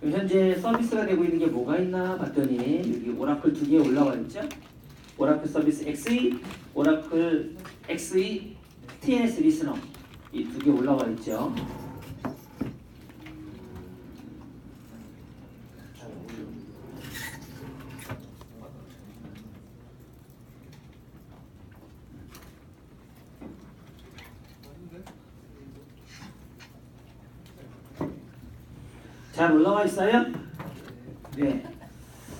그럼 현재 서비스가 되고 있는 게 뭐가 있나 봤더니 여기 오라클 두 개 올라와 있죠? 오라클 서비스 XE, 오라클 XE TNS 리스너 이 두 개 올라와 있죠. 잘 올라와 있어요? 네.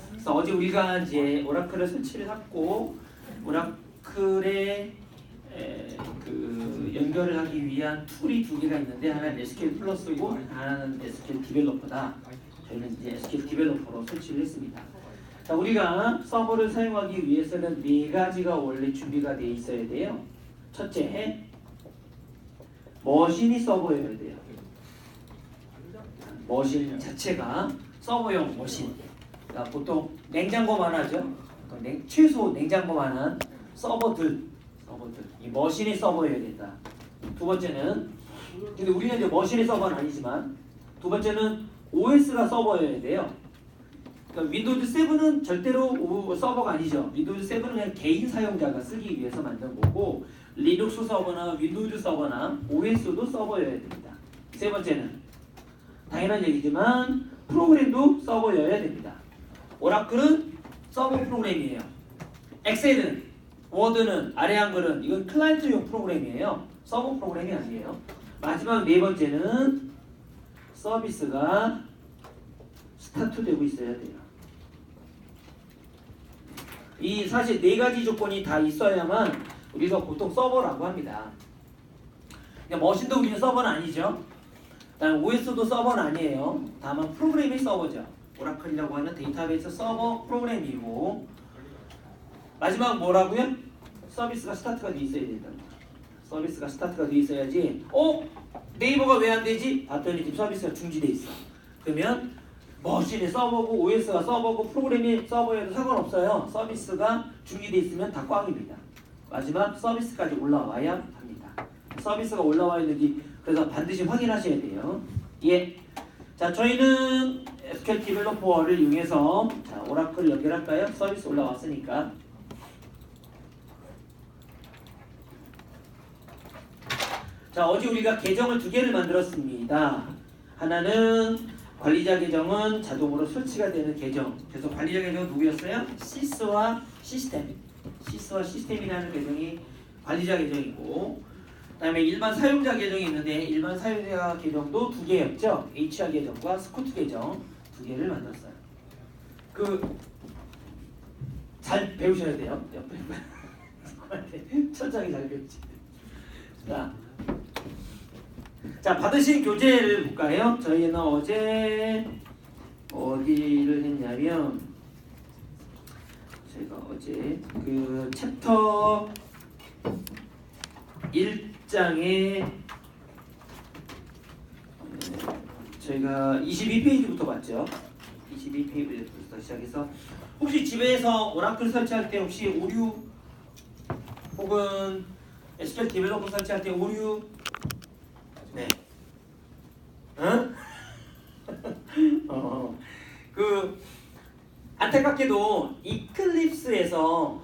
그래서 어제 우리가 이제 오라클을 설치를 했고 오라클에 그 연결을 하기 위한 툴이 두 개가 있는데 하나는 SQL 플러스고 하나는 SQL 디벨로퍼다. 저희는 이제 SQL 디벨로퍼로 설치를 했습니다. 자, 우리가 서버를 사용하기 위해서는 네 가지가 원래 준비가 돼 있어야 돼요. 첫째, 머신이 서버여야 돼요. 머신 자체가 서버용 머신. 그러니까 보통 냉장고만 하죠. 최소 냉장고만 한 서버들 이 머신이 서버여야 된다. 두 번째는 근데 우리는 이제 머신이 서버는 아니지만 두 번째는 OS가 서버여야 돼요. 그러니까 윈도우즈 7은 절대로 서버가 아니죠. 윈도우즈 7은 그냥 개인 사용자가 쓰기 위해서 만든 거고 리눅스 서버나 윈도우즈 서버나 OS도 서버여야 됩니다. 세 번째는 당연한 얘기지만 프로그램도 서버여야 됩니다. 오라클은 서버 프로그램이에요. 엑셀은 워드는 아래 한글은 이건 클라이언트용 프로그램이에요. 서버 프로그램이 아니에요. 마지막 네 번째는 서비스가 스타트되고 있어야 돼요. 이 사실 네 가지 조건이 다 있어야만 우리가 보통 서버라고 합니다. 그러니까 머신도 우리는 서버는 아니죠. 다음 OS도 서버는 아니에요. 다만 프로그램이 서버죠. 오라클이라고 하는 데이터베이스 서버 프로그램이고 마지막 뭐라고요? 서비스가 스타트가 돼 있어야 된다. 서비스가 스타트가 돼 있어야지. 네이버가 왜 안 되지? 봤더니 지금 서비스가 중지돼 있어. 그러면 머신이 서버고 OS가 서버고 프로그램이 서버여도 상관없어요. 서비스가 중지돼 있으면 다 꽝입니다. 마지막 서비스까지 올라와야 합니다. 서비스가 올라와 있는지 그래서 반드시 확인하셔야 돼요. 예. 자, 저희는 SQL 디벨로퍼를 이용해서 자, 오라클을 연결할까요? 서비스 올라왔으니까. 자, 어제 우리가 계정을 두 개를 만들었습니다. 하나는 관리자 계정은 자동으로 설치가 되는 계정. 그래서 관리자 계정은 누구였어요? 시스와 시스템. 시스와 시스템이라는 계정이 관리자 계정이고 그다음에 일반 사용자 계정이 있는데 일반 사용자 계정도 두 개였죠. HR 계정과 스코트 계정 두 개를 만들었어요. 잘 배우셔야 돼요. 옆에 천천히 잘 배우지. 자, 받으신 교재를 볼까요? 저희는 어제 어디를 했냐면 제가 어제 그 챕터 1장에 저희가 22페이지부터 봤죠. 22페이지부터 시작해서 혹시 집에서 오라클 설치할 때 혹시 오류 혹은 SQL 디벨로퍼 설치할 때 오류 네. 응? 안타깝게도 이클립스에서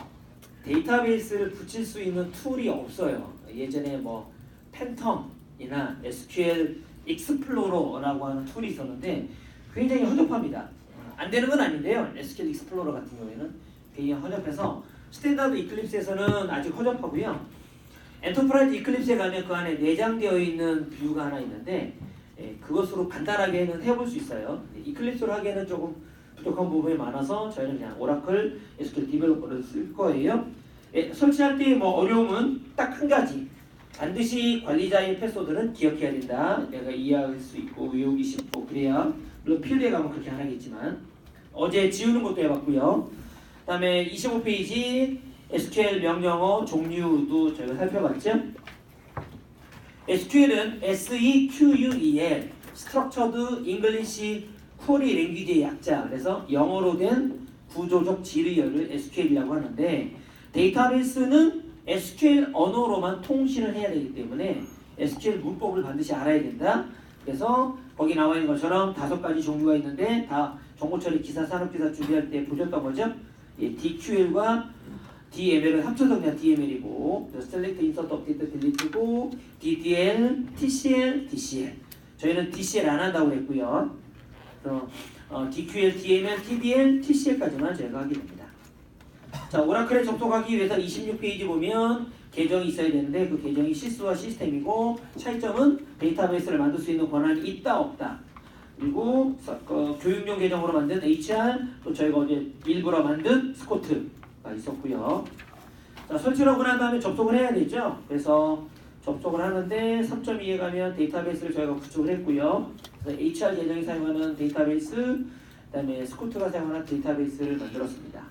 데이터베이스를 붙일 수 있는 툴이 없어요. 예전에 뭐 팬텀이나 SQL 익스플로러라고 하는 툴이 있었는데 굉장히 허접합니다. 안 되는 건 아닌데요. SQL 익스플로러 같은 경우에는 굉장히 허접해서 스탠다드 이클립스에서는 아직 허접하고요. 엔터프라이즈 이클립스에 가면 그 안에 내장되어 있는 뷰가 하나 있는데 그것으로 간단하게는 해볼 수 있어요. 이클립스로 하기에는 조금 부족한 부분이 많아서 저희는 그냥 오라클 SQL 디벨로퍼를 쓸 거예요. 설치할 때 뭐 어려움은 딱 한 가지. 반드시 관리자의 패스워드는 기억해야 된다. 내가 이해할 수 있고 외우기 쉽고 그래야 물론 필드에 가면 그렇게 안 하겠지만 어제 지우는 것도 해봤고요. 그 다음에 25페이지 SQL 명령어 종류도 저희가 살펴봤죠. SQL은 SEQUEL Structured English Query Language의 약자. 그래서 영어로 된 구조적 지리어를 SQL이라고 하는데 데이터베이스는 SQL 언어로만 통신을 해야 되기 때문에 SQL 문법을 반드시 알아야 된다. 그래서 거기 나와 있는 것처럼 5가지 종류가 있는데 다 정보처리 기사 산업기사 준비할 때 보셨던 거죠. 예, DQL과 DML을 합쳐서 그냥 DML이고 Select, Insert, Update, Delete고 DDL, TCL, DCL 저희는 DCL 안 한다고 그랬고요. 그래서 DQL, DML, TDL, TCL까지만 저희가 하게 됩니다. 자, 오라클에 접속하기 위해서 26페이지 보면 계정이 있어야 되는데 그 계정이 실수와 시스템이고 차이점은 데이터베이스를 만들 수 있는 권한이 있다 없다. 그리고 교육용 계정으로 만든 HR 또 저희가 어제 일부러 만든 스코트가 있었고요. 자, 설치를 하고 난 다음에 접속을 해야 되죠. 그래서 접속을 하는데 3.2에 가면 데이터베이스를 저희가 구축을 했고요. 그래서 HR 계정이 사용하는 데이터베이스 그다음에 스코트가 사용하는 데이터베이스를 만들었습니다.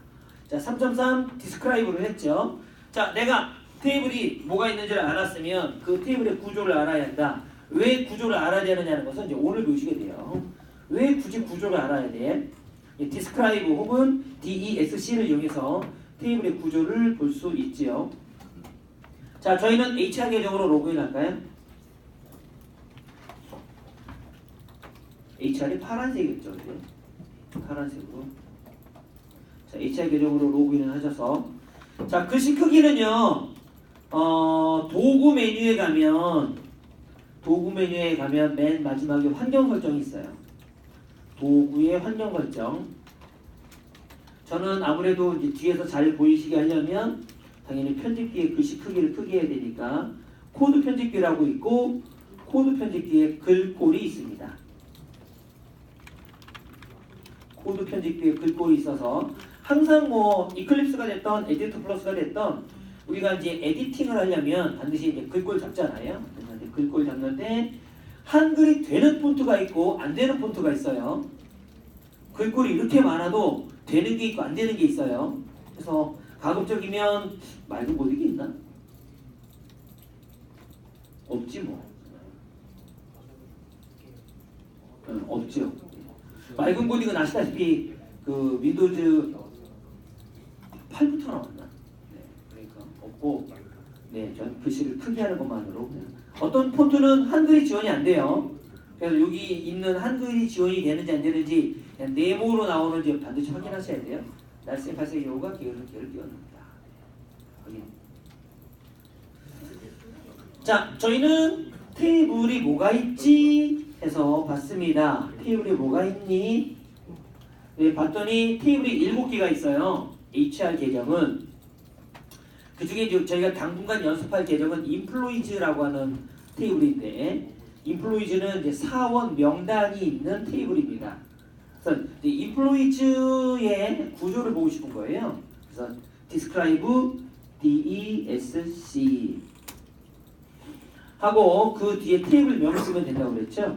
자, 3.3 디스크라이브를 했죠. 자, 내가 테이블이 뭐가 있는지를 알았으면 그 테이블의 구조를 알아야 한다. 왜 구조를 알아야 되느냐는 것은 이제 오늘 보시게 돼요. 왜 굳이 구조를 알아야 돼? 디스크라이브 혹은 DESC를 이용해서 테이블의 구조를 볼 수 있지요. 자, 저희는 HR 계정으로 로그인 할까요? HR이 파란색이었죠. 그죠? 파란색으로. 자, HR 계정으로 로그인을 하셔서 자, 글씨 크기는요. 도구 메뉴에 가면 맨 마지막에 환경 설정이 있어요. 도구의 환경 설정. 저는 아무래도 이제 뒤에서 잘 보이시게 하려면 당연히 편집기의 글씨 크기를 크게 해야 되니까 코드 편집기라고 있고 코드 편집기에 글꼴이 있습니다. 코드 편집기에 글꼴이 있어서 항상 뭐 이클립스가 됐던 에디터 플러스가 됐던 우리가 이제 에디팅을 하려면 반드시 이제 글꼴 잡잖아요. 그래서 이제 글꼴 잡는데 한글이 되는 폰트가 있고 안 되는 폰트가 있어요. 글꼴이 이렇게 많아도 되는 게 있고 안 되는 게 있어요. 그래서 가급적이면 맑은 보드기 있나? 없지 뭐. 없죠. 맑은 보드는 아시다시피 그 윈도우즈 8부터 나왔나? 네, 그러니까 없고, 네, 전 글씨를 크게 하는 것만으로 그냥. 어떤 폰트는 한글이 지원이 안 돼요. 그래서 여기 있는 한글이 지원이 되는지 안 되는지 그냥 네모로 나오는지 반드시 확인하셔야 돼요. 날쌘 발색 여우가 기어를 띄워줍니다. 확인. 자, 저희는 테이블이 뭐가 있지 해서 봤습니다. 테이블이 뭐가 있니? 네, 봤더니 테이블이 7개가 있어요. HR 계정은 그 중에 저희가 당분간 연습할 계정은 인플로이즈라고 하는 테이블인데 인플로이즈는 이제 사원 명단이 있는 테이블입니다. 그래서 이제 인플로이즈의 구조를 보고 싶은 거예요. 그래서 describe DESC 하고 그 뒤에 테이블 명을 쓰면 된다고 그랬죠.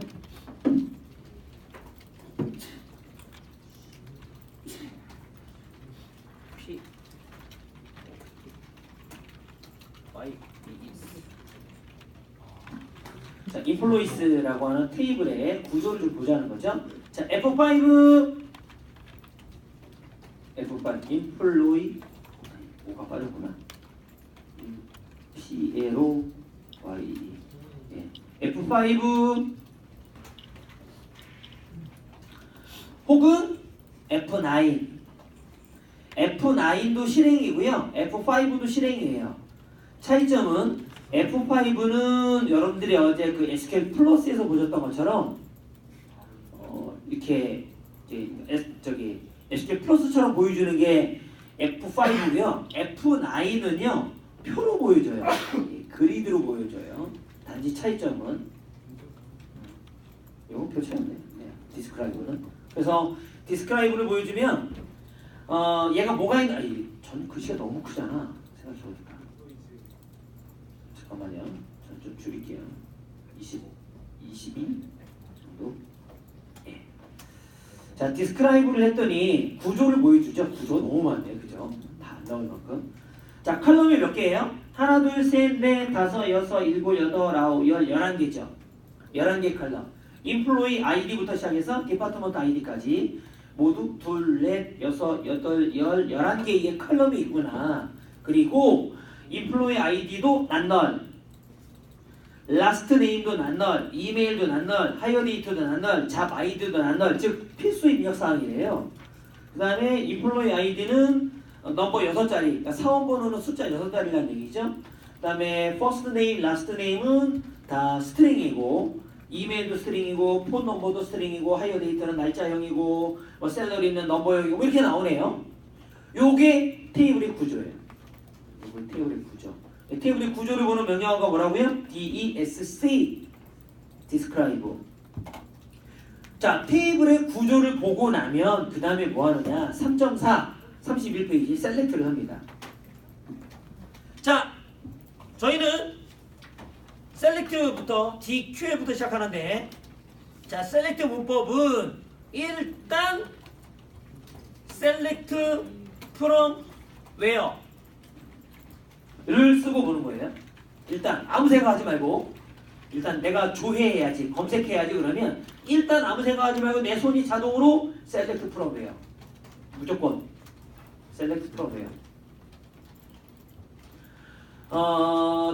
자, 인플로이스라고 하는 테이블의 구조를 좀 보자는 거죠. 자, F5 인플로이 오가 빠졌구나. P-L-O Y F5 혹은 F9 F9도 실행이고요. F5도 실행이에요. 차이점은 F5는 여러분들이 어제 그 SQL 플러스에서 보셨던 것처럼 이렇게 저기 SQL 플러스처럼 보여주는 게 F5고요. F9은요 표로 보여줘요. 그리드로 보여줘요. 단지 차이점은 이건 표처였네. 네, 디스크라이브는. 그래서 디스크라이브를 보여주면 얘가 뭐가 있나? 전 글씨가 너무 크잖아. 생각해보니까. 잠깐만요. 전 좀 줄일게요. 22 정도. 네. 자, 디스크라이브를 했더니 구조를 보여주죠. 구조 너무 많네요. 그죠? 다 안 나올 만큼. 자, 컬럼이 몇 개예요? 하나, 둘, 셋, 넷, 다섯, 여섯, 일곱, 여덟, 아홉, 11개죠. 11개 컬럼. 인플로이 아이디부터 시작해서 디파트먼트 아이디까지 모두 둘, 넷, 여섯, 여덟, 11개의 컬럼이 있구나. 그리고 인플로이 아이디도 난널. 라스트 네임도 난널, 이메일도 난널, 하이어 데이트도 난널, 잡 아이디도 난널, 즉 필수 입력 사항이래요. 그 다음에 인플로이 아이디는 넘버 6자리, 그러니까 사원 번호는 숫자 6자리라는 얘기죠. 그 다음에 first name, last name은 다 스트링이고, 이메일도 스트링이고, 폰 넘버도 스트링이고, 하이어 데이터는 날짜형이고, 뭐 셀러리는 넘버형이고, 뭐 이렇게 나오네요. 요게 테이블의 구조예요. 요게 테이블의 구조. 테이블의 구조를 보는 명령어가 뭐라고요? DESC, describe. 자, 테이블의 구조를 보고 나면 그 다음에 뭐 하느냐? 3.4, 31페이지 셀렉트를 합니다. 자, 저희는 셀렉트부터 DQL부터 시작하는데, 자, 셀렉트 문법은 일단 셀렉트 from where 를 쓰고 보는 거예요. 일단 아무 생각하지 말고, 일단 내가 조회해야지, 검색해야지. 그러면 일단 아무 생각하지 말고 내 손이 자동으로 셀렉트 프롬 웨어, 무조건 셀렉트 프롬 웨어.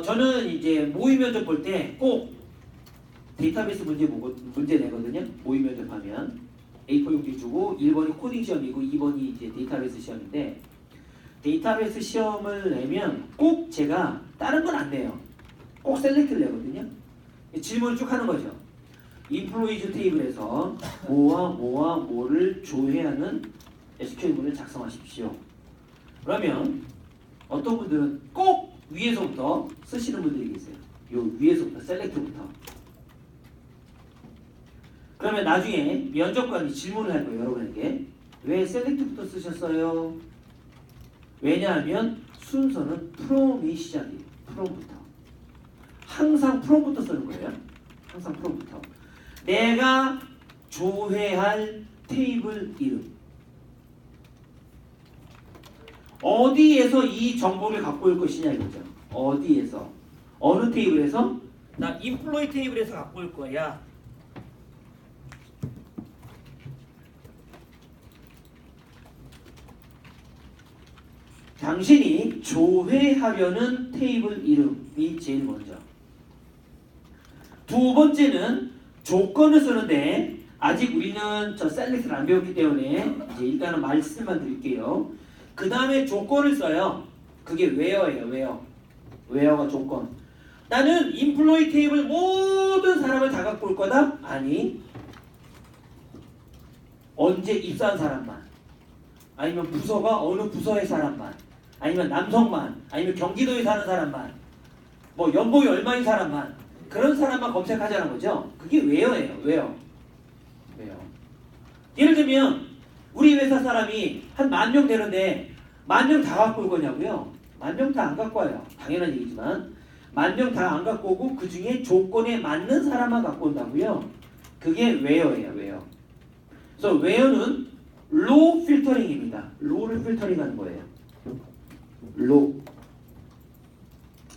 저는 이제 모의 면접 볼 때 꼭 데이터베이스 문제 내거든요. 모의 면접하면 A4 용지 주고 1번이 코딩 시험이고 2번이 이제 데이터베이스 시험인데, 데이터베이스 시험을 내면 꼭 제가 다른 건 안 내요. 꼭 셀렉트를 내거든요. 질문을 쭉 하는 거죠. 인플로이즈 테이블에서 뭐와 뭐를 조회하는 SQL문을 작성하십시오. 그러면 어떤 분들은 꼭 위에서부터 쓰시는 분들이 계세요. 요 위에서부터 셀렉트부터. 그러면 나중에 면접관이 질문을 할 거예요. 여러분에게 왜 셀렉트부터 쓰셨어요? 왜냐하면 순서는 프롬이 시작이에요. 프롬부터. 항상 프롬부터 쓰는 거예요. 항상 프롬부터. 내가 조회할 테이블 이름. 어디에서 이 정보를 갖고 올 것이냐 이거죠. 어디에서? 어느 테이블에서? 나 인플로이 테이블에서 갖고 올 거야. 당신이 조회하려는 테이블 이름이 제일 먼저. 두 번째는 조건을 쓰는데, 아직 우리는 저 셀렉트를 안 배웠기 때문에 이제 일단은 말씀만 드릴게요. 그 다음에 조건을 써요. 그게 where예요. where가 조건. 나는 인플로이 테이블 모든 사람을 다 갖고 올 거다? 아니, 언제 입사한 사람만, 아니면 부서가 어느 부서의 사람만, 아니면 남성만, 아니면 경기도에 사는 사람만, 뭐 연봉이 얼마인 사람만, 그런 사람만 검색하자는 거죠. 그게 where예요. where. 예를 들면 우리 회사 사람이 한 10,000명 되는데 10,000명 다 갖고 올 거냐고요? 10,000명 다 안 갖고 와요. 당연한 얘기지만 10,000명 다 안 갖고 오고 그 중에 조건에 맞는 사람만 갖고 온다고요? 그게 where예요. where. 그래서 where는 low 필터링입니다. low를 필터링하는 거예요.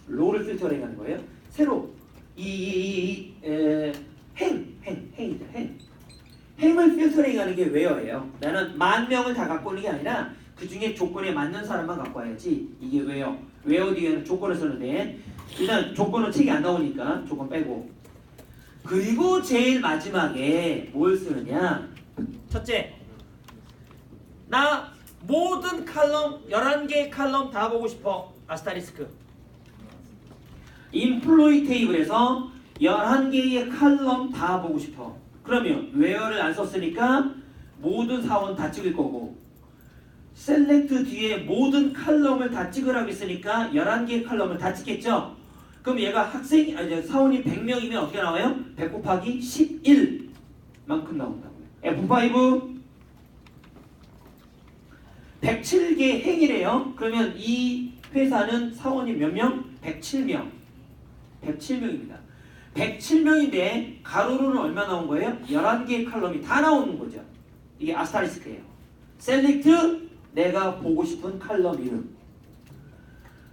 low를 필터링하는 거예요. 새로 행이죠. 행을 필터링하는 게 where예요. 나는 10,000명을 다 갖고 오는 게 아니라 그 중에 조건에 맞는 사람만 갖고 와야지. 이게 where. where 뒤에는 조건을 쓰는데, 일단 조건은 책이 안 나오니까 조건 빼고. 그리고 제일 마지막에 뭘 쓰느냐? 첫째, 나 모든 칼럼 11개의 칼럼 다 보고 싶어. 아스타리스크. 인플로이 테이블에서 11개의 칼럼 다 보고 싶어. 그러면 where를 안 썼으니까 모든 사원 다 찍을 거고, 셀렉트 뒤에 모든 칼럼을 다 찍으라고 했으니까 11개의 칼럼을 다 찍겠죠. 그럼 얘가 사원이 100명이면 어떻게 나와요? 100 곱하기 11만큼 나온다고요. F5 107개 행이래요. 그러면 이 회사는 사원이 몇 명? 107명. 107명입니다. 107명인데 가로로는 얼마 나온 거예요? 11개의 칼럼이 다 나오는 거죠. 이게 아스타리스크예요. 셀렉트, 내가 보고 싶은 칼럼 이름.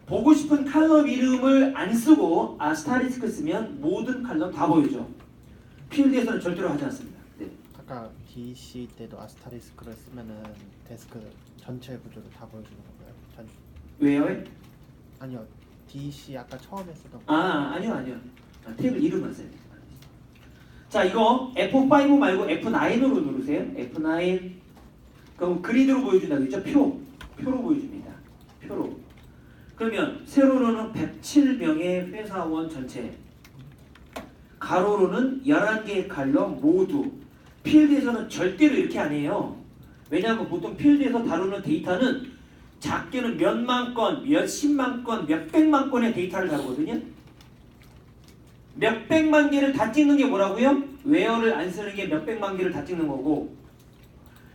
보고 싶은 칼럼 이름을 안 쓰고 아스타리스크 쓰면 모든 칼럼 다 보이죠. 필드에서는 절대로 하지 않습니다. 네. 아까 DC 때도 아스타리스크를 쓰면은 데스크 전체 구조를 다 보여주는 건가요? 왜요? 아니요. DC 아까 처음에 쓰던 아니요. 테이블 이름만 써야 돼요. 자, 이거 F5 말고 F9으로 누르세요. F9. 그럼 그리드로 보여준다고 했죠? 표로 보여줍니다. 표로. 그러면 세로로는 107명의 회사원 전체, 가로로는 11개의 칼럼 모두. 필드에서는 절대로 이렇게 안 해요. 왜냐하면 보통 필드에서 다루는 데이터는 작게는 몇만 건, 몇십만 건, 몇백만 건의 데이터를 다루거든요. 몇백만 개를 다 찍는 게 뭐라고요? 웨어를 안 쓰는 게 몇백만 개를 다 찍는 거고,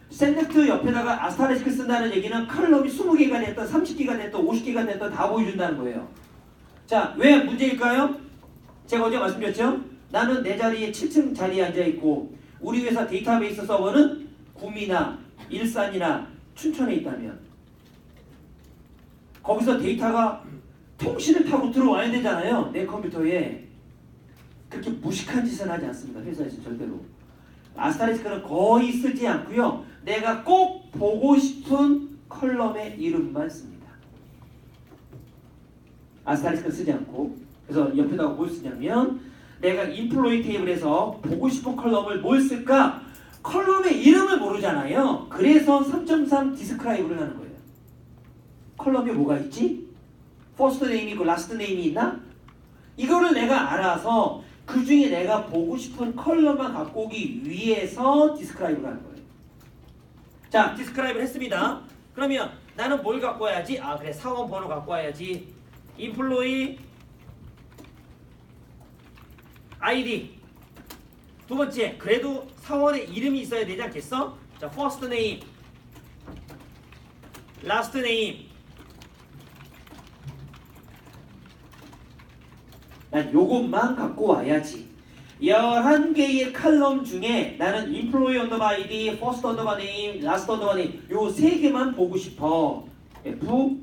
셀렉트 옆에다가 아스타리스크 쓴다는 얘기는 컬럼이 20개가 됐던 30개가 됐던 50개가 됐던 다 보여준다는 거예요. 자, 왜 문제일까요? 제가 어제 말씀드렸죠? 나는 내 자리에 7층 자리에 앉아있고 우리 회사 데이터베이스 서버는 구미나 일산이나 춘천에 있다면 거기서 데이터가 통신을 타고 들어와야 되잖아요. 내 컴퓨터에. 그렇게 무식한 짓은 하지 않습니다. 회사에서 절대로. 아스타리스크는 거의 쓰지 않고요. 내가 꼭 보고 싶은 컬럼의 이름만 씁니다. 아스타리스크는 쓰지 않고. 그래서 옆에다가 뭘 쓰냐면 내가 인플로이 테이블에서 보고 싶은 컬럼을 뭘 쓸까? 컬럼의 이름을 모르잖아요. 그래서 3.3 디스크라이브를 하는 거예요. 컬럼에 뭐가 있지? 퍼스트 네임이 있고 라스트 네임이 있나? 이거를 내가 알아서 그 중에 내가 보고 싶은 컬럼만 갖고 오기 위해서 디스크라이브를 하는 거예요. 자, 디스크라이브를 했습니다. 그러면 나는 뭘 갖고 와야지? 아, 그래, 사원 번호 갖고 와야지. 인플로이 아이디. 두 번째, 그래도 사원의 이름이 있어야 되지 않겠어? 자, 퍼스트 네임, 라스트 네임. 난 요것만 갖고 와야지. 11개의 칼럼 중에 나는 인플로이 언더바 아이디, 퍼스트 언더바 네임, 라스트 언더바 네임 요 3개만 보고 싶어. F9.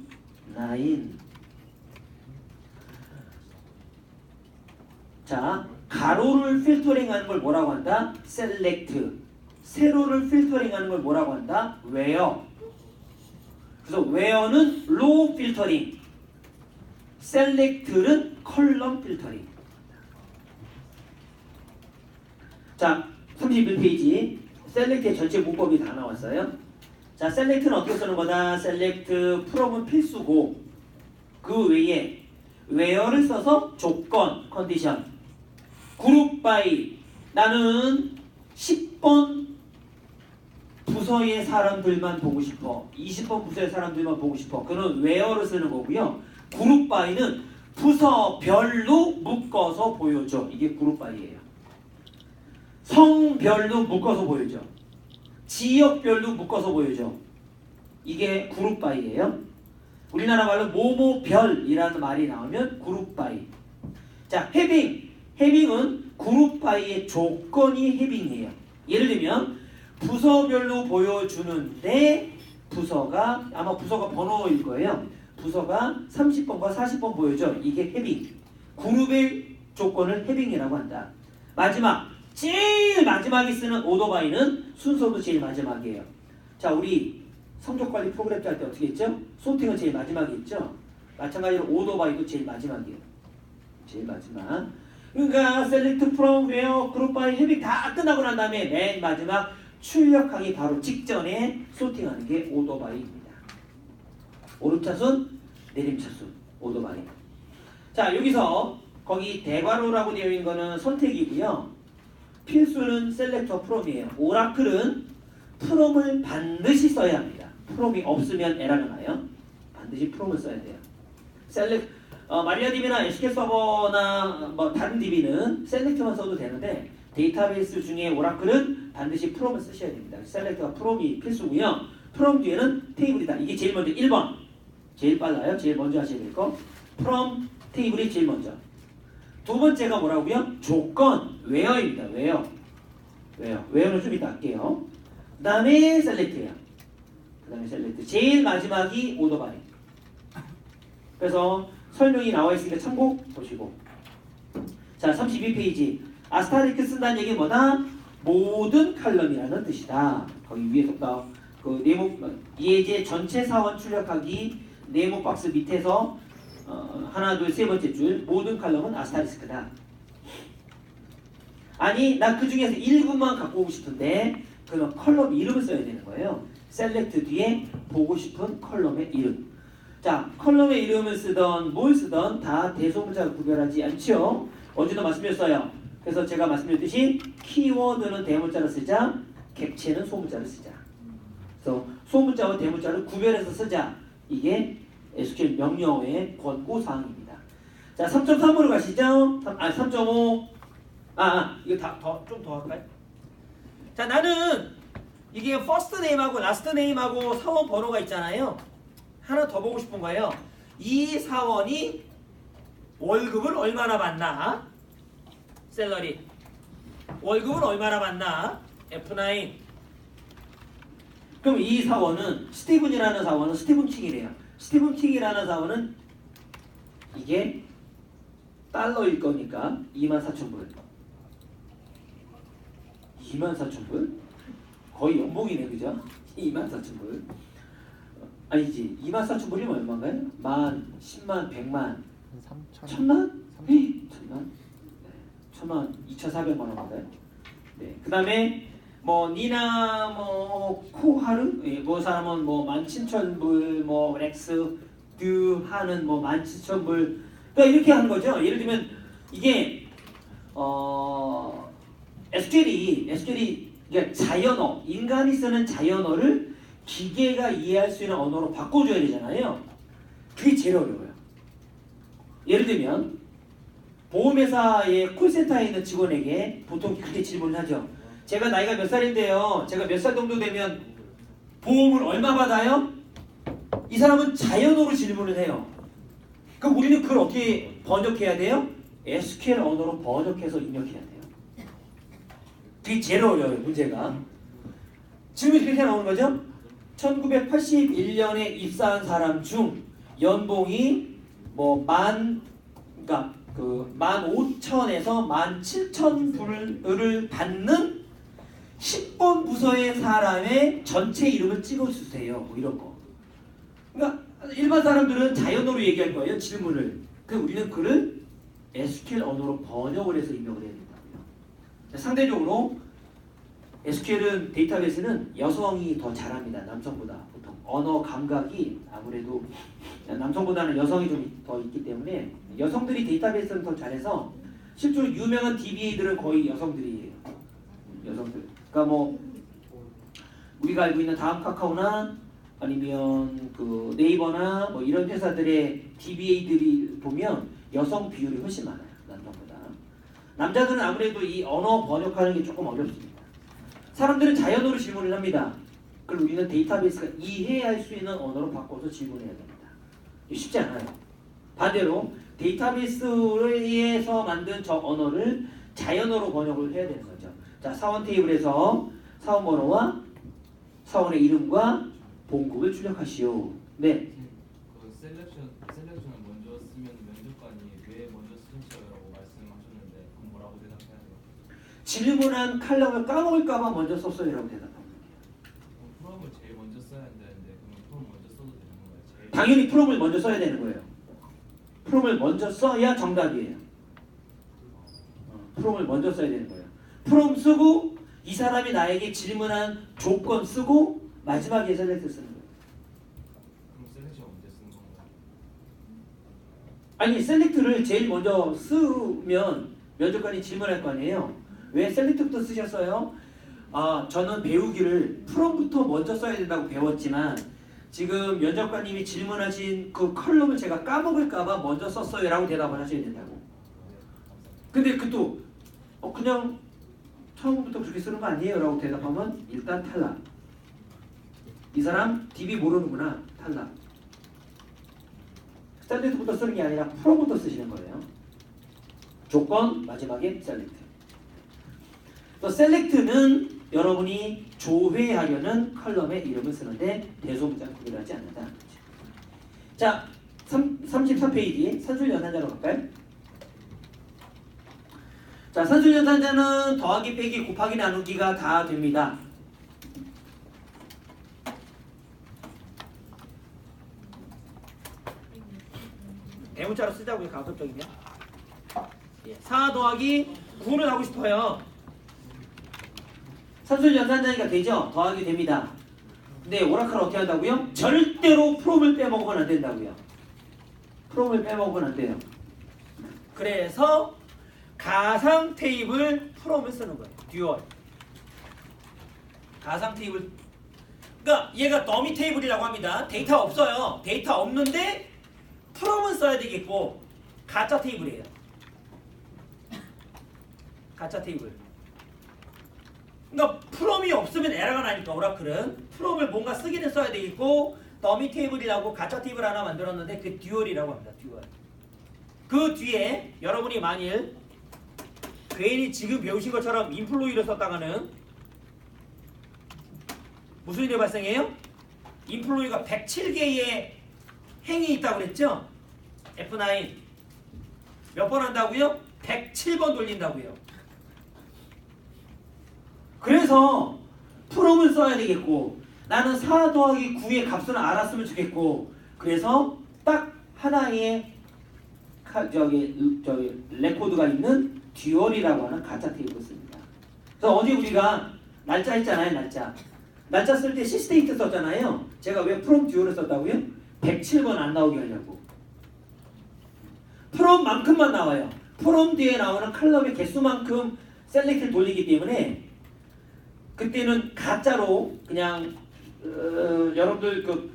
자, 가로를 필터링하는 걸 뭐라고 한다? 셀렉트. 세로를 필터링하는 걸 뭐라고 한다? 웨어. 그래서 웨어는 로우 필터링, 셀렉트는 컬럼 필터링. 자, 31페이지 셀렉트의 전체 문법이 다 나왔어요. 자, 셀렉트는 어떻게 쓰는 거다? 셀렉트 프롬은 필수고 그 외에 웨어를 써서 조건, 컨디션. 그룹 바이, 나는 10번 부서의 사람들만 보고 싶어. 20번 부서의 사람들만 보고 싶어. 그는 웨어를 쓰는 거고요. 그룹 바이는 부서별로 묶어서 보여줘. 이게 그룹 바이예요. 성별로 묶어서 보여줘. 지역별로 묶어서 보여줘. 이게 그룹 바이예요. 우리나라 말로 모모별이라는 말이 나오면 그룹 바이. 자, 해빙은 그룹 바이의 조건이 해빙이에요. 예를 들면 부서별로 보여주는데 부서가 아마 부서가 번호일 거예요. 부서가 30번과 40번 보여줘. 이게 해빙. 그룹의 조건을 해빙이라고 한다. 마지막, 제일 마지막에 쓰는 오더바이는 순서도 제일 마지막이에요. 자, 우리 성적관리 프로그램 짤 때 어떻게 했죠? 소팅은 제일 마지막에 있죠? 마찬가지로 오더바이도 제일 마지막이에요. 제일 마지막. 그러니까 셀렉트 프롬 웨어 그룹 바이 해빙 다 끝나고 난 다음에 맨 마지막 출력하기 바로 직전에 소팅하는 게 오더바이입니다. 오름차순, 내림차순, 오더바이. 자, 여기서 거기 대괄호라고 되어 있는 거는 선택이고요. 필수는 셀렉터 프롬이에요. 오라클은 프롬을 반드시 써야 합니다. 프롬이 없으면 에러가 나요. 반드시 프롬을 써야 돼요. 마리아DB나 SQL 서버나 뭐 다른 DB는 셀렉트만 써도 되는데 데이터베이스 중에 오라클은 반드시 프롬을 쓰셔야 됩니다. 셀렉트가 프롬이 필수고요. 프롬 뒤에는 테이블이다. 이게 제일 먼저 1번. 제일 빨라요. 제일 먼저 하셔야 될 거. 프롬 테이블이 제일 먼저. 두 번째가 뭐라고요? 조건, 웨어입니다. 웨어는 좀 이따 할게요. 그 다음에 셀렉트예요. 그 다음에 셀렉트. 제일 마지막이 오더바이. 그래서 설명이 나와 있으니까 참고 보시고. 자, 32페이지. 아스타리스크 쓴다는 얘기는 뭐다? 모든 칼럼이라는 뜻이다. 거기 위에서부터 그 네모 예제 전체 사원 출력하기 네모 박스 밑에서 하나, 둘, 세 번째 줄 모든 칼럼은 아스타리스크다. 아니 나 그 중에서 일부만 갖고 오고 싶은데 그러면 컬럼 이름을 써야 되는 거예요. 셀렉트 뒤에 보고 싶은 컬럼의 이름. 자, 컬럼의 이름을 쓰던 뭘 쓰던 다 대소문자가 구별하지 않죠. 어제도 말씀드렸어요. 그래서 제가 말씀드렸듯이 키워드는 대문자를 쓰자, 객체는 소문자를 쓰자. 그래서 소문자와 대문자를 구별해서 쓰자. 이게 SQL 명령어의 권고사항입니다. 자, 3.3으로 가시죠. 3.5. 이거 좀 더 할까요? 자, 나는 이게 first name하고 last name하고 사원 번호가 있잖아요. 하나 더 보고 싶은 거예요. 이 사원이 월급을 얼마나 받나? 셀러리. 월급을 얼마나 받나? F9. 그럼 이 사원은 스티븐이라는 사원은 스티븐 킹이래요. 스티븐 킹이라는 사원은 이게 달러일 거니까 24,000불. 24,000불? 거의 연봉이네, 그죠? 24,000불. 아니지, 24,000불이면 얼마인가요? 만, 10만, 100만, 1000만? 에이, 1000만? 1000만, 2,400만 원인가요? 네. 그 다음에 뭐 니나 뭐 코하르, 뭐 사람은 뭐 17,000불, 뭐 렉스 드 하는 뭐 17,000불. 그러니까 이렇게 하는 거죠. 예를 들면 이게 SQL이 그러니까 자연어, 인간이 쓰는 자연어를 기계가 이해할 수 있는 언어로 바꿔줘야 되잖아요. 그게 제일 어려워요. 예를 들면 보험회사의 콜센터에 있는 직원에게 보통 그렇게 질문을 하죠. 제가 나이가 몇 살인데요. 제가 몇 살 정도 되면 보험을 얼마 받아요? 이 사람은 자연어로 질문을 해요. 그럼 우리는 그걸 어떻게 번역해야 돼요? SQL 언어로 번역해서 입력해야 돼요. 그게 제일 어려워요, 문제가. 질문이 그렇게 나오는 거죠? 1981년에 입사한 사람 중 연봉이 뭐 그러니까 그 15,000에서 17,000불을 받는 10번 부서의 사람의 전체 이름을 찍어주세요. 뭐 이런 거. 그러니까 일반 사람들은 자연어로 얘기할 거예요. 질문을. 그럼 우리는 그를 SQL 언어로 번역을 해서 입력을 해야 된다고요. 상대적으로 SQL은 데이터베이스는 여성이 더 잘합니다. 남성보다. 보통 언어 감각이 아무래도 남성보다는 여성이 좀 더 있기 때문에 여성들이 데이터베이스는 더 잘해서 실제로 유명한 DBA들은 거의 여성들이에요. 여성들. 그러니까 뭐 우리가 알고 있는 다음 카카오나 아니면 그 네이버나 뭐 이런 회사들의 DBA들이 보면 여성 비율이 훨씬 많아요. 남성보다. 남자들은 아무래도 이 언어 번역하는 게 조금 어렵습니다. 사람들은 자연어로 질문을 합니다. 그럼 우리는 데이터베이스가 이해할 수 있는 언어로 바꿔서 질문해야 됩니다. 쉽지 않아요. 반대로 데이터베이스에서 만든 저 언어를 자연어로 번역을 해야 되는 거죠. 자, 사원 테이블에서 사원 번호와 사원의 이름과 봉급을 출력하시오. 네. 그 셀렉션을 먼저 쓰면 면접관이 왜 먼저 쓰셨어요라고 말씀하셨는데 그럼 뭐라고 대답해야 돼요? 질문한 칼럼을 까먹을까봐 먼저 썼어요라고 대답합니다. 프롬을 제일 먼저 써야 된다는데 그러면 프롬 먼저 써도 되는 건가요? 당연히 프롬을 먼저 써야 되는 거예요. 프롬을 먼저 써야 정답이에요. 프롬을 먼저 써야 되는 거예요. 프롬 쓰고 이 사람이 나에게 질문한 조건 쓰고 마지막에 셀렉트 쓰는 거예요. 그럼 셀렉션 언제 쓰는 건가요? 아니 셀렉트를 제일 먼저 쓰면 면접관이 질문할 거 아니에요. 왜 셀렉트부터 쓰셨어요? 저는 배우기를 프롬부터 먼저 써야 된다고 배웠지만 지금 면접관님이 질문하신 그 컬럼을 제가 까먹을까봐 먼저 썼어요 라고 대답을 하셔야 된다고. 근데 그것도 그냥 처음부터 그렇게 쓰는 거 아니에요 라고 대답하면 일단 탈락. 이 사람 DB 모르는구나. 탈락. 셀렉트부터 쓰는 게 아니라 프롬부터 쓰시는 거예요. 조건 마지막에 셀렉트. 또 셀렉트는 여러분이 조회하려는 컬럼의 이름을 쓰는데 대소문자를 구별하지 않는다. 자, 33페이지 산술연산자로 갈까요? 자, 산술연산자는 더하기, 빼기, 곱하기, 나누기가 다 됩니다. 대문자로 쓰자고요. 가급적이면. 4 더하기 9를 하고 싶어요. 산술 연산자니까 되죠? 더하기 됩니다. 근데 오라클은 어떻게 한다고요? 절대로 프롬을 빼먹으면 안 된다고요. 프롬을 빼먹으면 안 돼요. 그래서 가상 테이블 프롬을 쓰는 거예요. 듀얼. 가상 테이블. 그러니까 얘가 더미 테이블이라고 합니다. 데이터 없어요. 데이터 없는데 프롬은 써야 되겠고 가짜 테이블이에요. 가짜 테이블. 그러니까 프롬이 없으면 에러가 나니까 오라클은 프롬을 뭔가 쓰기는 써야 되겠고 더미 테이블이라고 가짜 테이블 하나 만들었는데 그 듀얼이라고 합니다. 듀얼. 그 뒤에 여러분이 만일 괜히 지금 배우신 것처럼 인플로이를 썼다가는 무슨 일이 발생해요? 인플로이가 107개의 행이 있다고 그랬죠? F9 몇 번 한다고요? 107번 돌린다고요. 그래서 프롬을 써야 되겠고 나는 4 더하기 9의 값을 알았으면 좋겠고 그래서 딱 하나의 레코드가 있는 듀얼이라고 하는 가짜 테이블을 씁니다. 그래서 어제 우리가 날짜 했잖아요. 날짜 쓸 때 시스테이트 썼잖아요. 제가 왜 프롬 듀얼을 썼다고요? 107번 안 나오게 하려고. 프롬만큼만 나와요. 프롬 뒤에 나오는 칼럼의 개수만큼 셀렉트를 돌리기 때문에 그때는 가짜로 그냥 여러분들 그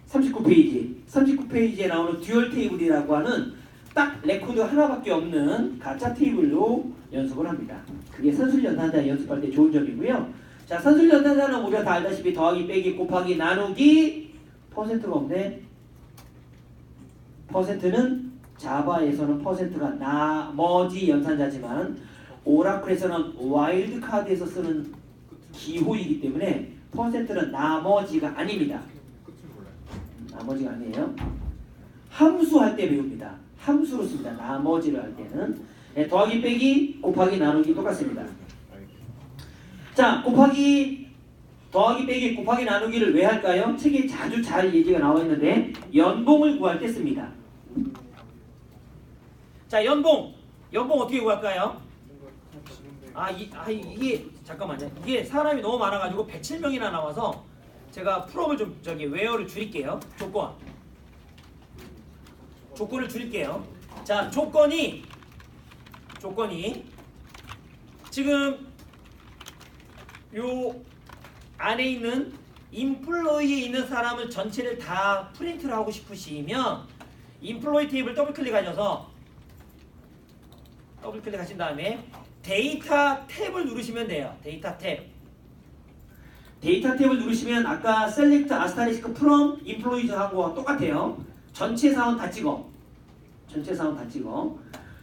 39페이지에 나오는 듀얼 테이블이라고 하는 딱 레코드 하나밖에 없는 가짜 테이블로 연습을 합니다. 그게 산술연산자 연습할 때 좋은 점이고요. 자, 산술연산자는 우리가 다 알다시피 더하기, 빼기, 곱하기, 나누기 퍼센트가 없네. 퍼센트는 자바에서는 퍼센트가 나머지 연산자지만 오라클에서는 와일드카드에서 쓰는 기호이기 때문에 퍼센트는 나머지가 아닙니다. 나머지가 아니에요. 함수 할 때 배웁니다. 함수로 씁니다. 나머지를 할 때는 네, 더하기, 빼기, 곱하기, 나누기 똑같습니다. 자, 더하기, 빼기, 곱하기, 나누기를 왜 할까요? 책에 자주 잘 얘기가 나와 있는데 연봉을 구할 때 씁니다. 자, 연봉 어떻게 구할까요? 이게 잠깐만요. 이게 사람이 너무 많아가지고 107명이나 나와서 제가 프롬을 좀 웨어를 줄일게요. 조건을 줄일게요. 자, 조건이 지금 요 안에 있는 인플로이에 있는 사람을 전체를 다 프린트를 하고 싶으시면 인플로이 테이블 더블 클릭하신 다음에 데이터 탭을 누르시면 돼요. 데이터 탭을 누르시면 아까 셀렉트 아스타리스크 프롬 인플로이즈 하고 똑같아요. 전체 사원 다 찍어.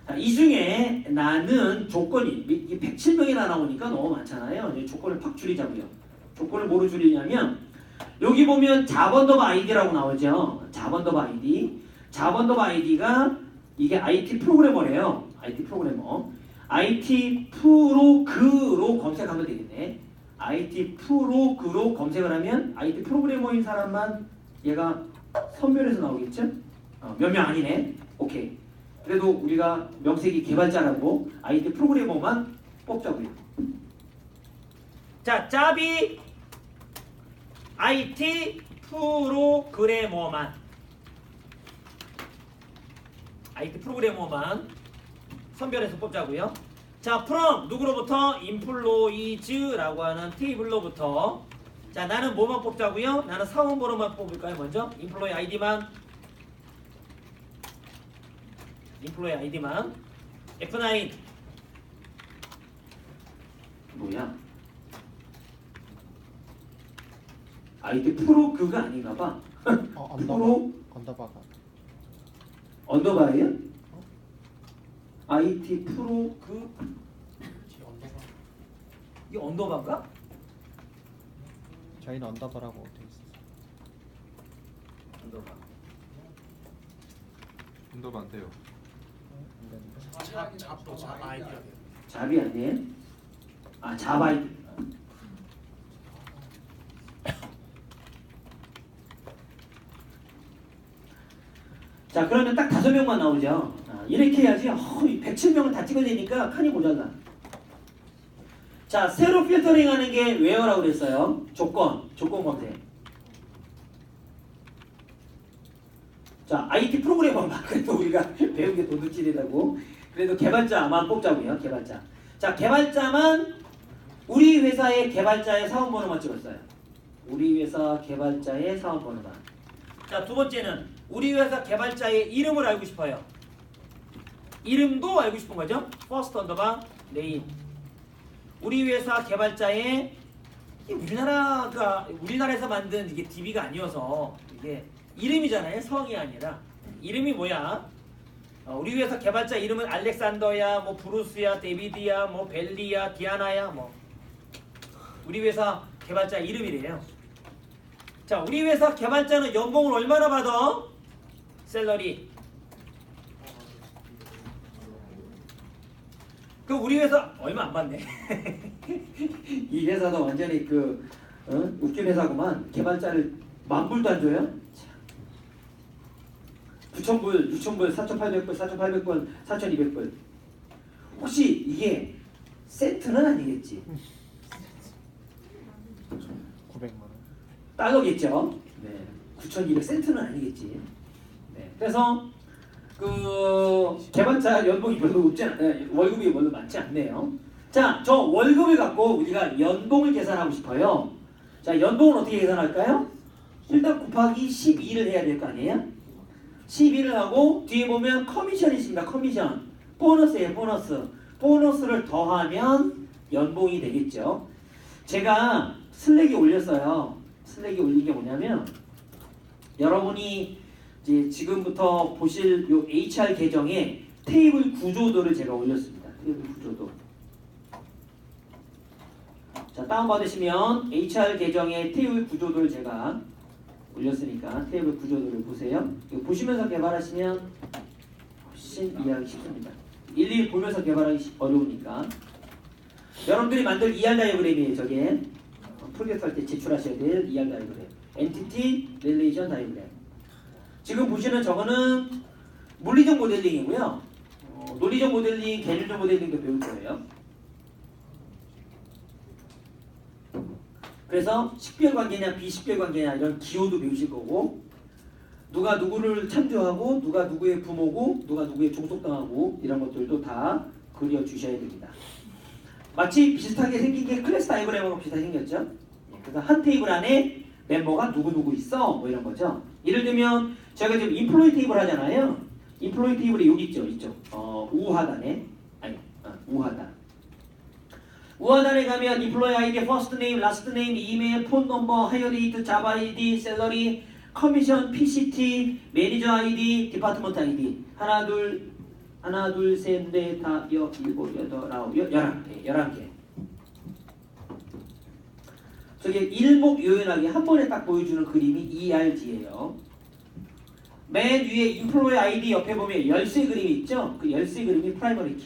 자, 이 중에 나는 조건이 107명이나 나오니까 너무 많잖아요. 이제 조건을 팍 줄이자고요. 조건을 뭐로 줄이냐면 여기 보면 자번더바 아이디라고 나오죠. 자번더바 아이디가 이게 IT 프로그래머래요. IT 프로그래머. IT 프로그로 검색하면 되겠네. IT 프로그로 검색을 하면 IT 프로그래머인 사람만 얘가 선별해서 나오겠죠? 몇 명 아니네. 오케이. 그래도 우리가 명색이 개발자라고 IT 프로그래머만 뽑자고요. 자, 짜비 IT 프로그래머만 선별해서 뽑자고요. 자, from 누구로부터? 인플로이즈라고 하는 테이블로부터. 자, 나는 뭐만 뽑자고요? 나는 사원번호만 뽑을까요? 먼저 인플로이 아이디만 F9 뭐야? 아이디 프로 그가 아닌가봐. 언더바예요? IT 프로 이게 언더바인가? 저희는 언더바라고 돼 있어요. 언더바 안 돼요. 자바 아이디어. 잡이 아니에요? 자바 아이디. 자, 그러면 딱 5명만 나오죠. 이렇게 해야지. 107명을 다 찍어내니까 칸이 모자라. 자, 새로 필터링하는 게 where라고 그랬어요. 조건 검색. 자, IT 프로그래머만 그래도 우리가 배운 게 도둑질이라고. 그래도 개발자만 뽑자고요. 개발자. 자, 개발자만 우리 회사의 개발자의 사원번호만 찍었어요. 우리 회사 개발자의 사원번호만. 자, 두 번째는 우리 회사 개발자의 이름을 알고 싶어요. 이름도 알고 싶은 거죠. first underbar name. 우리 회사 개발자의 우리나라에서 만든 이게 DB가 아니어서 이게 이름이잖아요. 성이 아니라. 이름이 뭐야? 우리 회사 개발자 이름은 알렉산더야, 뭐 브루스야, 데비드야, 뭐 벨리야, 디아나야, 뭐 우리 회사 개발자 이름이래요. 자, 우리 회사 개발자는 연봉을 얼마나 받아? 샐러리. 그 우리 회사 얼마 안 받네. 이 회사도 완전히 웃긴 회사구만. 개발자를 10,000불도 안 줘요? 9,000불, 6,000불, 4,800불, 4,800불, 4,200불. 혹시 이게 센트는 아니겠지? 900만 원. 달러겠죠? 네. 9,200센트는 아니겠지. 네. 그래서 개발자 연봉이 별로 높지 월급이 별로 많지 않네요. 자, 저 월급을 갖고 우리가 연봉을 계산하고 싶어요. 자, 연봉은 어떻게 계산할까요? 일단 곱하기 12를 해야 될 거 아니에요? 12를 하고 뒤에 보면 커미션이 있습니다. 커미션. 보너스예요. 보너스. 보너스를 더하면 연봉이 되겠죠. 제가 슬랙에 올렸어요. 슬랙에 올린 게 뭐냐면 여러분이 이제 지금부터 보실 요 HR 계정에 테이블 구조도를 제가 올렸습니다. 테이블 구조도. 자, 다운받으시면 HR 계정에 테이블 구조도를 제가 올렸으니까 테이블 구조도를 보세요. 이거 보시면서 개발하시면 훨씬 이해하기 쉽습니다. 일일이 보면서 개발하기 어려우니까. 여러분들이 만들 ER 다이어그램이에요. 저게 프로젝트 할 때 제출하셔야 될 ER 다이어그램. 엔티티 릴레이션 다이어그램. 지금 보시는 저거는 물리적 모델링이고요. 논리적 모델링, 개념적 모델링도 배울 거예요. 그래서 식별 관계냐 비식별 관계냐 이런 기호도 배우실 거고, 누가 누구를 참조하고 누가 누구의 부모고 누가 누구의 종속당하고 이런 것들도 다 그려주셔야 됩니다. 마치 비슷하게 생긴 게 클래스 다이어그램하고 비슷하게 생겼죠. 그래서 한 테이블 안에 멤버가 누구 있어 뭐 이런 거죠. 예를 들면 제가 지금 인플로이 테이블 하잖아요. 인플로이 테이블이 여기 있죠. 이쪽 우하단에 우하단에 가면 인플로이 아이디, 퍼스트 네임, 라스트 네임, 이메일, 폰 넘버, 하이어 데이트, 자바 아이디, 샐러리, 커미션, PCT, 매니저 아이디, 디파트먼트 아이디. 하나 둘 셋 넷 다 일곱 여덟 아홉 11개. 저게 일목요연하게 한 번에 딱 보여주는 그림이 ERD예요. 맨 위에 인플로이 아이디 옆에 보면 열쇠 그림이 있죠? 그 열쇠 그림이 프라이머리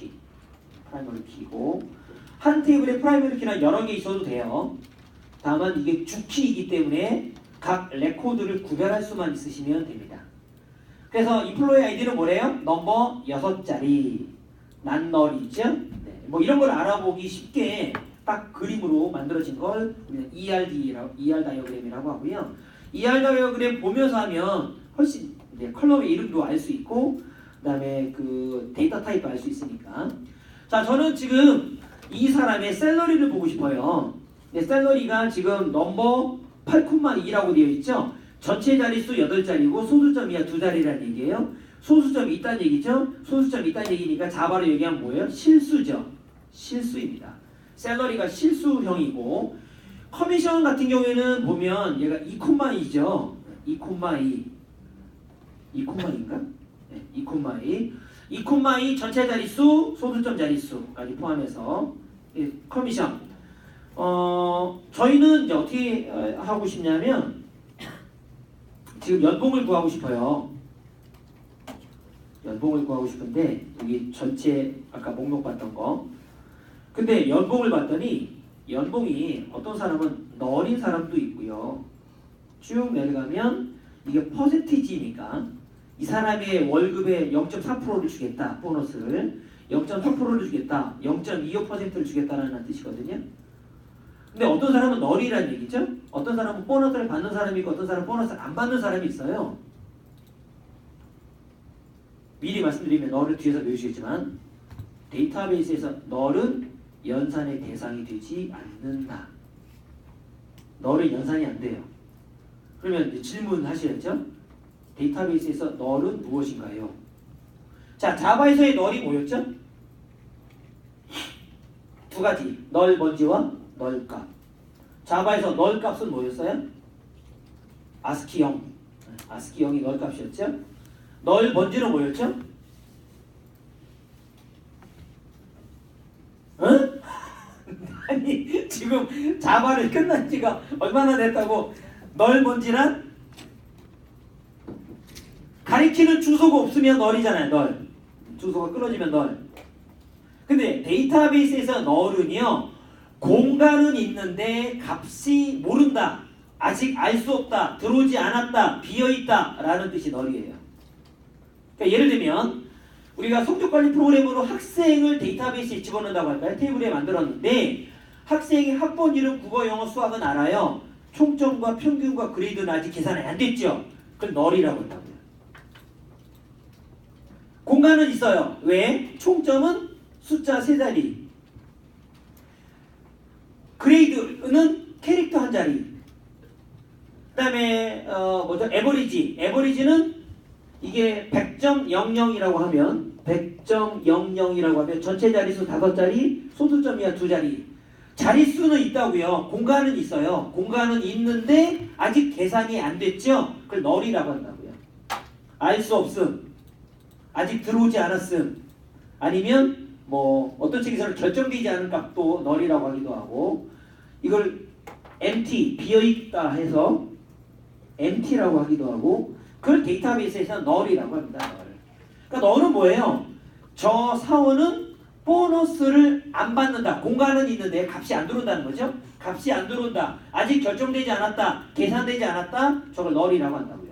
키고, 한 테이블에 프라이머리 키는 여러 개 있어도 돼요. 다만 이게 주키이기 때문에 각 레코드를 구별할 수만 있으시면 됩니다. 그래서 인플로이 아이디는 뭐래요? 넘버 6자리, 난널이죠? 네, 뭐 이런 걸 알아보기 쉽게 딱 그림으로 만들어진 걸 우리는 ER 다이어그램이라고 하고요. ER 다이어그램 보면서 하면 훨씬 컬럼의 이름도 알 수 있고, 그다음에 그 데이터 타입도 알 수 있으니까. 자, 저는 지금 이 사람의 샐러리를 보고 싶어요. 샐러리가 지금 넘버 8,2라고 되어 있죠. 전체 자릿수 8자리고 소수점이야 2자리라는 얘기예요. 소수점이 있다는 얘기죠. 소수점이 있다는 얘기니까 자바로 얘기하면 뭐예요? 실수죠. 실수입니다. 샐러리가 실수형이고, 커미션 같은 경우에는 보면 얘가 2,2죠. 2,2인가? 네, 2,2. 2,2 전체 자릿수, 소수점 자릿수까지 포함해서 커미션. 저희는 이제 어떻게 하고 싶냐면 지금 연봉을 구하고 싶어요. 연봉을 구하고 싶은데 여기 전체 아까 목록 봤던 거. 근데 연봉을 봤더니 연봉이 어떤 사람은 널인 사람도 있고요. 쭉 내려가면 이게 퍼센티지니까 이 사람의 월급의 0.4%를 주겠다, 보너스를. 0.3%를 주겠다, 0.25%를 주겠다라는 뜻이거든요. 근데 어떤 사람은 널이라는 얘기죠. 어떤 사람은 보너스를 받는 사람이 있고 어떤 사람은 보너스를 안 받는 사람이 있어요. 미리 말씀드리면 널을 뒤에서 외우시겠지만 데이터베이스에서 널은 연산의 대상이 되지 않는다. 널은 연산이 안 돼요. 그러면 이제 질문하셔야죠. 데이터베이스에서 널은 무엇인가요? 자, 자바에서의 널이 뭐였죠? 두 가지. 널 먼지와 널 값. 자바에서 널 값은 뭐였어요? 아스키형. 아스키형이 널 값이었죠? 널 먼지는 뭐였죠? 응? 아니 지금 자바를 끝난 지가 얼마나 됐다고 널 먼지란? 가리키는 주소가 없으면 널이잖아요. 널. 주소가 끊어지면 널. 근데 데이터베이스에서 널은요, 공간은 있는데 값이 모른다, 아직 알 수 없다, 들어오지 않았다, 비어있다 라는 뜻이 널이에요. 그러니까 예를 들면 우리가 성적관리 프로그램으로 학생을 데이터베이스에 집어넣는다고 할까요? 테이블에 만들었는데 학생이 학번, 이름, 국어, 영어, 수학은 알아요. 총점과 평균과 그레이드는 아직 계산이 안 됐죠. 그걸 널이라고 한다고요. 공간은 있어요. 왜? 총점은 숫자 3자리, 그레이드는 캐릭터 한 자리, 그 다음에 에버리지는 이게 100.00이라고 하면 100.00이라고 하면 전체 자리수 5자리, 소수점이야 2자리. 자릿수는 있다고요. 공간은 있어요. 공간은 있는데 아직 계산이 안 됐죠. 그걸 널이라고 한다고요. 알 수 없음, 아직 들어오지 않았음, 아니면 뭐 어떤 책에서는 결정되지 않은 값도 널이라고 하기도 하고, 이걸 empty, 비어있다 해서 empty라고 하기도 하고, 그걸 데이터베이스에서 널이라고 합니다. 널. 그러니까 널은 뭐예요? 저 사원은 보너스를 안 받는다. 공간은 있는데 값이 안 들어온다는 거죠. 값이 안 들어온다, 아직 결정되지 않았다, 계산되지 않았다, 저걸 널이라고 한다고요.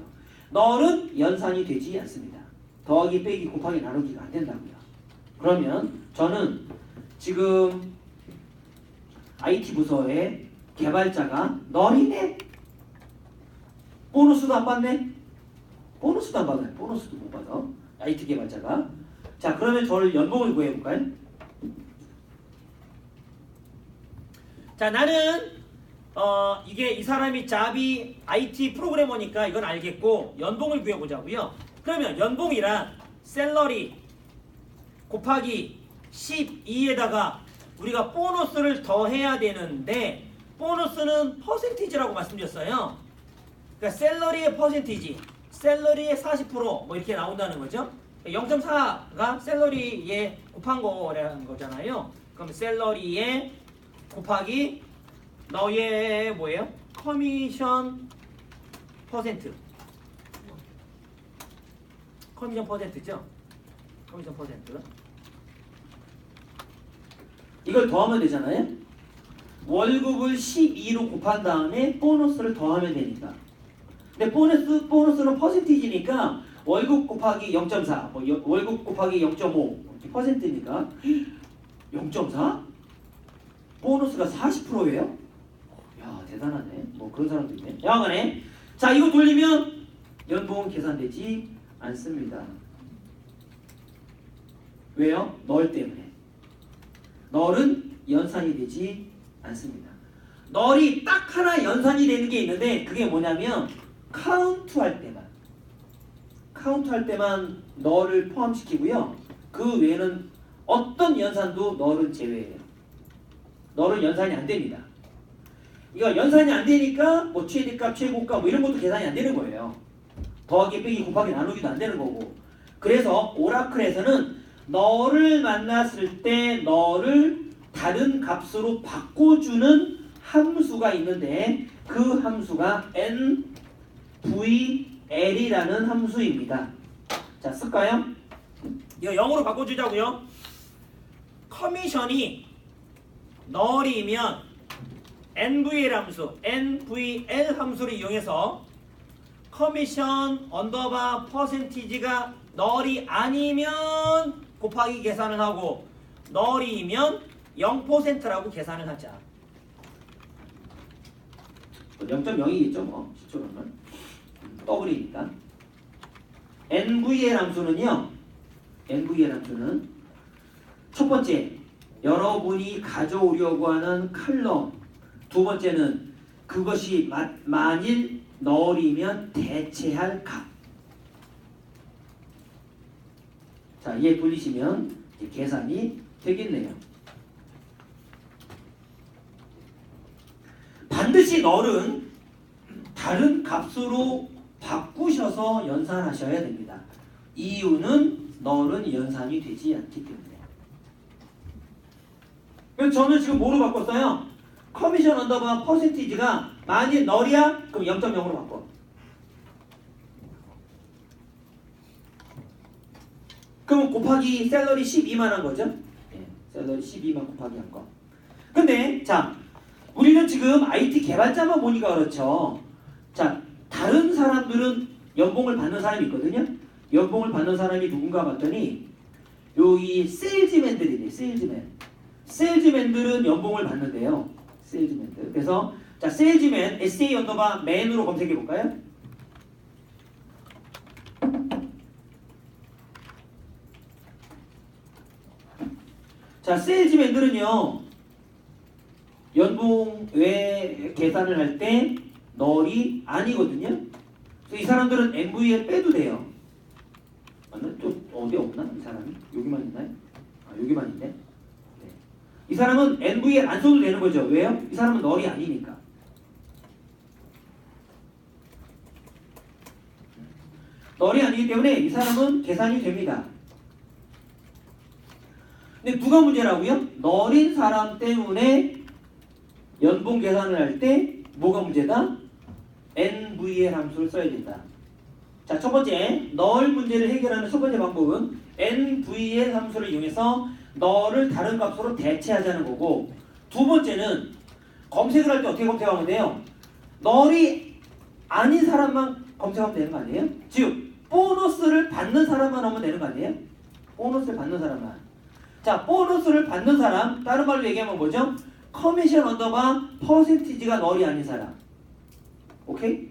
널은 연산이 되지 않습니다. 더하기, 빼기, 곱하기, 나누기가 안 된다고요. 그러면 저는 지금 IT 부서의 개발자가 널이네? 보너스도 안 받네? 보너스도 안 받아요. 보너스도 못 받아. IT 개발자가. 자, 그러면 저를 연봉을 구해볼까요? 자, 나는 이게 이 사람이 자비 IT 프로그래머니까 이건 알겠고 연봉을 구해보자고요. 그러면 연봉이란 셀러리 곱하기 12에다가 우리가 보너스를 더해야 되는데, 보너스는 퍼센티지라고 말씀드렸어요. 그러니까 셀러리의 퍼센티지, 셀러리의 40% 이렇게 나온다는 거죠. 0.4가 셀러리에 곱한 거라는 거잖아요. 그럼 셀러리에 곱하기 너의 뭐예요? 커미션 퍼센트. 커미션 퍼센트죠. 커미션 퍼센트. 이걸 더하면 되잖아요. 월급을 12로 곱한 다음에 보너스를 더하면 되니까. 근데 보너스는 퍼센티지니까 월급 곱하기 0.4, 월급 곱하기 0.5 퍼센트니까 0.4? 보너스가 40%예요? 야, 대단하네. 뭐 그런 사람도 있네. 여하간에 자, 이거 돌리면 연봉은 계산되지 않습니다. 왜요? 널 때문에. 널은 연산이 되지 않습니다. 널이 딱 하나 연산이 되는 게 있는데 그게 뭐냐면 카운트 할 때만 널을 포함시키고요. 그 외에는 어떤 연산도 널은 제외해요. 널은 연산이 안 됩니다. 이거 연산이 안 되니까 뭐 최대값, 최고값 뭐 이런 것도 계산이 안 되는 거예요. 더하기, 빼기, 곱하기, 나누기도 안 되는 거고. 그래서 오라클에서는 널을 만났을 때 널을 다른 값으로 바꿔주는 함수가 있는데 그 함수가 NVL이라는 함수입니다. 자, 쓸까요? 이거 0으로 바꿔주자고요. 커미션이 널이면 NVL 함수를 이용해서 커미션 언더바 퍼센티지가 널이 아니면 곱하기 계산을 하고 널이면 0%라고 계산을 하자. 0.0이겠죠 뭐 실제로는 더블이니까. NVL 함수는요. NVL 함수는 첫 번째 여러분이 가져오려고 하는 컬럼, 두 번째는 그것이 만일 널이면 대체할 값. 자, 얘 돌리시면 이제 계산이 되겠네요. 반드시 널은 다른 값으로 바꾸셔서 연산하셔야 됩니다. 이유는 널은 연산이 되지 않기 때문에. 그래서 저는 지금 뭐로 바꿨어요? 커미션 언더바 퍼센티지가 만일 널이야? 그럼 0.0으로 바꿔. 그럼 곱하기 샐러리 12만 한 거죠? 네, 샐러리 12만 곱하기 한 거. 근데 자, 우리는 지금 IT 개발자만 보니까 그렇죠. 자, 다른 사람들은 연봉을 받는 사람이 있거든요. 연봉을 받는 사람이 누군가 봤더니 여기 세일즈맨들이네. 세일즈맨들은 연봉을 받는데요. 세일즈맨들. 그래서 자, 세일즈맨 SA 언더바 맨으로 검색해 볼까요? 자, 세일즈맨들은요. 연봉 외 계산을 할 때 널이 아니거든요. 그래서 이 사람들은 MVL 빼도 돼요. 맞나? 또 어디 없나? 이 사람이? 여기만 있나요? 아, 여기만 있네. 네. 이 사람은 MVL 안 써도 되는 거죠. 왜요? 이 사람은 널이 아니니까. 널이 아니기 때문에 이 사람은 계산이 됩니다. 근데 누가 문제라고요? 널인 사람 때문에 연봉 계산을 할 때 뭐가 문제다? NVL 함수를 써야 된다. 자, 첫 번째 널 문제를 해결하는 첫 번째 방법은 NVL 함수를 이용해서 널을 다른 값으로 대체하자는 거고, 두 번째는 검색을 할 때 어떻게 검색하면 돼요? 널이 아닌 사람만 검색하면 되는 거 아니에요? 즉 보너스를 받는 사람만 하면 되는 거 아니에요? 보너스를 받는 사람만. 자, 보너스를 받는 사람, 다른 말로 얘기하면 뭐죠? 커미션 언더바 퍼센티지가 널이 아닌 사람. 오케이?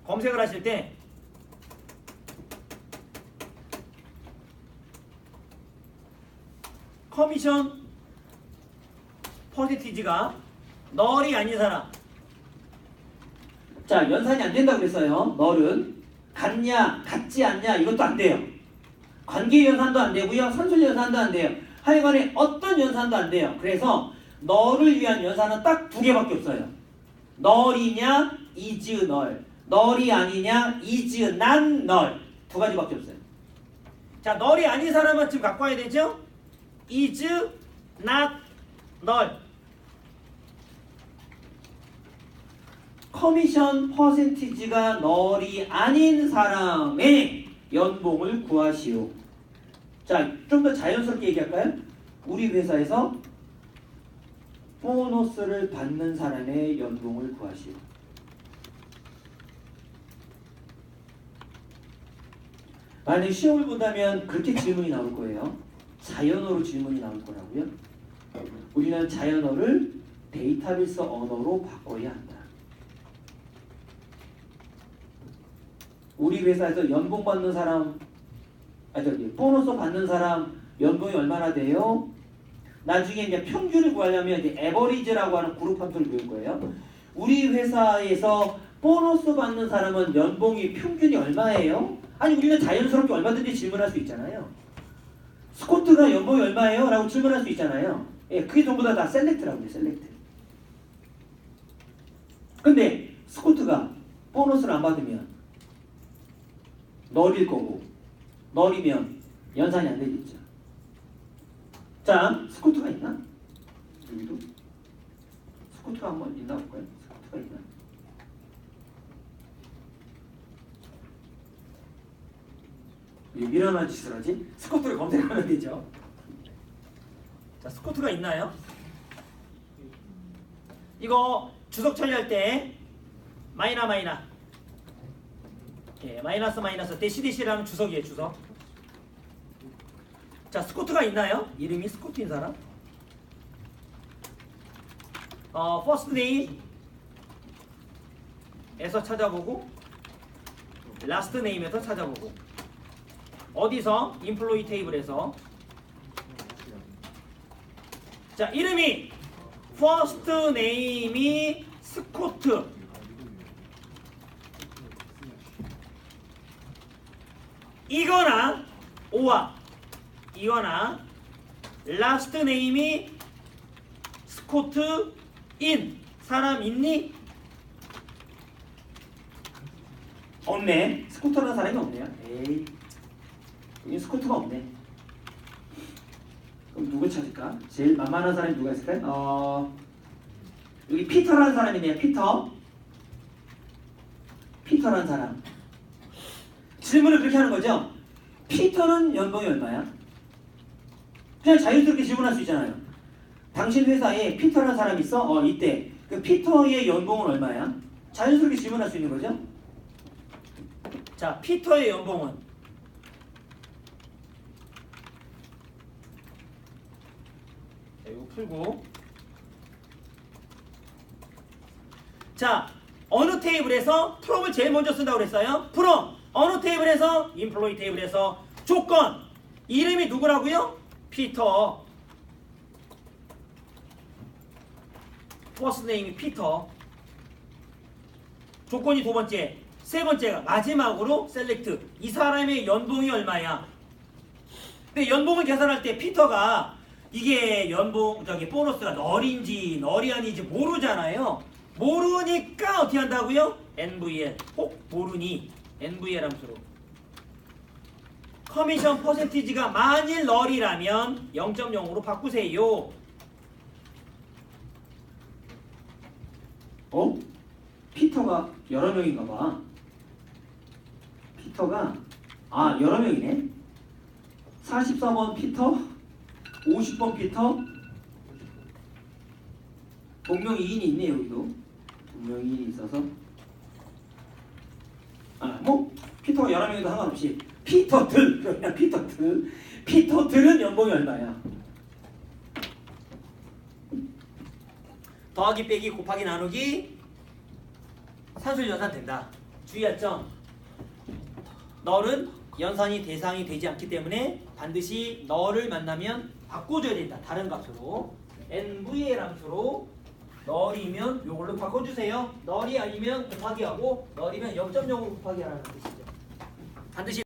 검색을 하실 때 커미션 퍼센티지가 널이 아닌 사람. 자, 연산이 안 된다고 그랬어요. 널은 같냐 같지 않냐 이것도 안 돼요. 관계 연산도 안 되고요. 산술 연산도 안 돼요. 하여간에 어떤 연산도 안 돼요. 그래서 널을 위한 연산은 딱 두 개밖에 없어요. 널이냐 is 널, 널이 아니냐 is not 널. 두 가지밖에 없어요. 자, 널이 아닌 사람은 지금 갖고 와야 되죠? is not 널. 커미션 퍼센티지가 널이 아닌 사람의 연봉을 구하시오. 자, 좀 더 자연스럽게 얘기할까요? 우리 회사에서 보너스를 받는 사람의 연봉을 구하시오. 만약 시험을 본다면 그렇게 질문이 나올 거예요. 자연어로 질문이 나올 거라고요. 우리는 자연어를 데이터베이스 언어로 바꿔야 한다. 우리 회사에서 연봉 받는 사람, 보너스 받는 사람 연봉이 얼마나 돼요? 나중에 이제 평균을 구하려면 이제 에버리지라고 하는 그룹 함수를 배울 거예요. 우리 회사에서 보너스 받는 사람은 연봉이 평균이 얼마예요? 아니, 우리는 자연스럽게 얼마든지 질문할 수 있잖아요. 스코트가 연봉이 얼마예요? 라고 질문할 수 있잖아요. 예, 그게 전부 다 셀렉트라고 해요. 셀렉트. 근데 스코트가 보너스를 안 받으면 널일 거고, 널이면 연산이 안 되겠죠. 자, 스코트가 있나? 여기도? 스코트가 한번 있나 볼까요? 스코트가 있나? 왜 미련한 짓을 하지? 스코트를 검색하면 되죠. 자, 스코트가 있나요? 이거 주석 처리할 때 마이너 예, 마이너스 마이너스 대시대시라는 주석이에요. 주석. 자, 스코트가 있나요? 이름이 스코트인 사람? 퍼스트 네임에서 찾아보고 라스트 네임에서 찾아보고 어디서? 인플로이 테이블에서. 자, 이름이 퍼스트 네임이 스코트 이거나 오와 이거나 라스트 네임이 스코트 인 사람 있니? 없네. 스코트라는 사람이 없네요. 에이, 여기 스코트가 없네. 그럼 누구 찾을까? 제일 만만한 사람이 누가 있을까요? 여기 피터라는 사람이네요. 피터라는 사람. 질문을 그렇게 하는 거죠. 피터는 연봉이 얼마야? 그냥 자연스럽게 질문할 수 있잖아요. 당신 회사에 피터라는 사람이 있어? 이때. 그 피터의 연봉은 얼마야? 자연스럽게 질문할 수 있는 거죠. 자, 피터의 연봉은 자, 이거 풀고 자, 어느 테이블에서 프롬을 제일 먼저 쓴다고 그랬어요? 프롬 어느 테이블에서? 인플로이 테이블에서. 조건 이름이 누구라고요? 피터. 퍼스트 네임이 피터. 조건이 두 번째. 세 번째가 마지막으로 셀렉트. 이 사람의 연봉이 얼마야? 근데 연봉을 계산할 때 피터가 이게 연봉 보너스가 널인지 널이 아닌지 모르잖아요. 모르니까 어떻게 한다고요? NVL. 혹 모르니 NVL 함수로. 커미션 퍼센티지가 만일 널이라면 0.0으로 바꾸세요. 피터가 여러 명인가 봐. 피터가 여러 명이네. 44번 피터, 50번 피터, 동명이인이 있네. 여기도 동명이인이 있어서 피터가 여러 명이도 상관없이 피터들. 그러면 피터들은 연봉이 얼마야? 더하기 빼기 곱하기 나누기 산술 연산 된다. 주의할 점. 널은 연산이 대상이 되지 않기 때문에 반드시 널을 만나면 바꿔줘야 된다. 다른 값으로. NVL 함수로 널이면 요걸로 바꿔주세요. 널이 아니면 곱하기 하고 널이면 0.0으로 곱하기 하라는 뜻이죠. 반드시